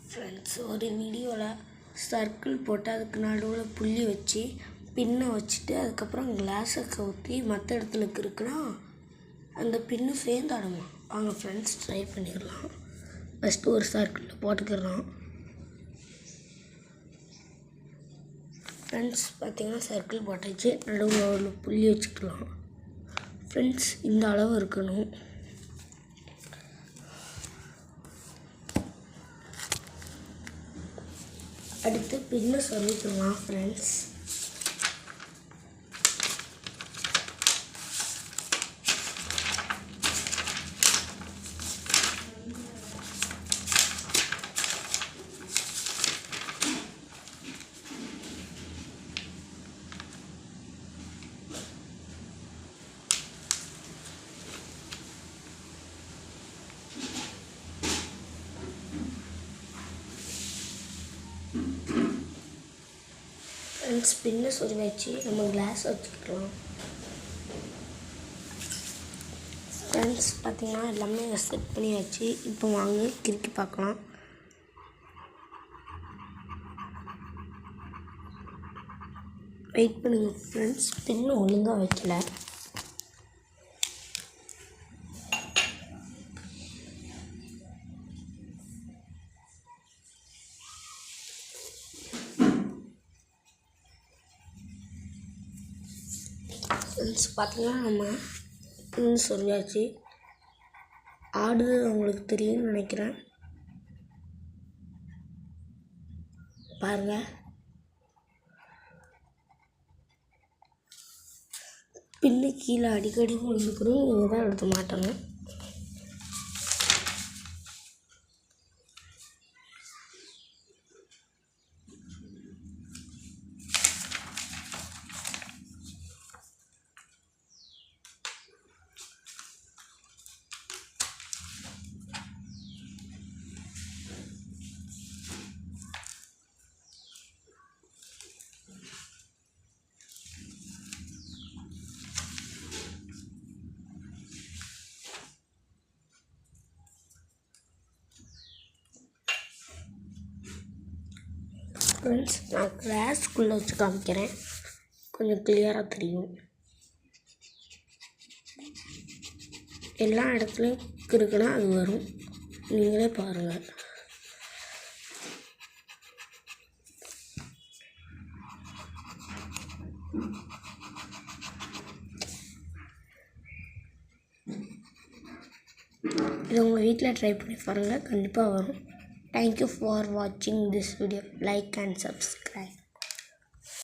Friends, ஒரு வீடியோவில் circle போட்டு அதுக்கு நடுவில் புள்ளி வச்சு பின்னை வச்சுட்டு அதுக்கப்புறம் கிளாஸை கவுத்தி மற்ற இடத்துல இருக்குன்னா அந்த பின்னு சேர்ந்தாடுமா. வாங்க ஃப்ரெண்ட்ஸ், ட்ரை பண்ணிடலாம். ஃபஸ்ட்டு ஒரு சர்க்கிளில் போட்டுக்கிறோம். ஃப்ரெண்ட்ஸ் பார்த்திங்கன்னா சர்க்கிள் போட்டாச்சு. நடுவில் ஒரு புள்ளி வச்சுக்கலாம். ஃப்ரெண்ட்ஸ், இந்த அளவு இருக்கணும். அடுத்து பின்னை சொல்லிக்கலாம் ஃப்ரெண்ட்ஸ். ஃப்ரெண்ட்ஸ், பின்னை சொல்லி வச்சு நம்ம கிளாஸ் வச்சுக்கலாம். ஃப்ரெண்ட்ஸ் பார்த்திங்கன்னா எல்லாமே செட் பண்ணி வச்சு இப்போ வாங்க கிறுக்கி பார்க்கலாம். வெயிட் பண்ணுங்க ஃப்ரெண்ட்ஸ், பின்னு ஒழுங்காக வைக்கல. ஃப்ரெண்ட்ஸ் பார்த்திங்கன்னா நம்ம பின்னு சொல்லியாச்சு. ஆடுறது உங்களுக்கு தெரியும்னு நினைக்கிறேன். பாருங்கள், பின்னு கீழே அடிக்கடி விழுந்துக்கணும். நீங்கள் தான் எடுத்து மாட்டணும். ஃப்ரெண்ட்ஸ், நான் கிளாஸ்க்குள்ளே வச்சு காமிக்கிறேன், கொஞ்சம் கிளியராக தெரியும். எல்லா இடத்துலையும் இருக்குன்னா அது வரும், நீங்களே பாருங்கள். இதை உங்கள் வீட்டில் ட்ரை பண்ணி பாருங்கள், கண்டிப்பாக வரும். Thank you for watching this video. Like and subscribe.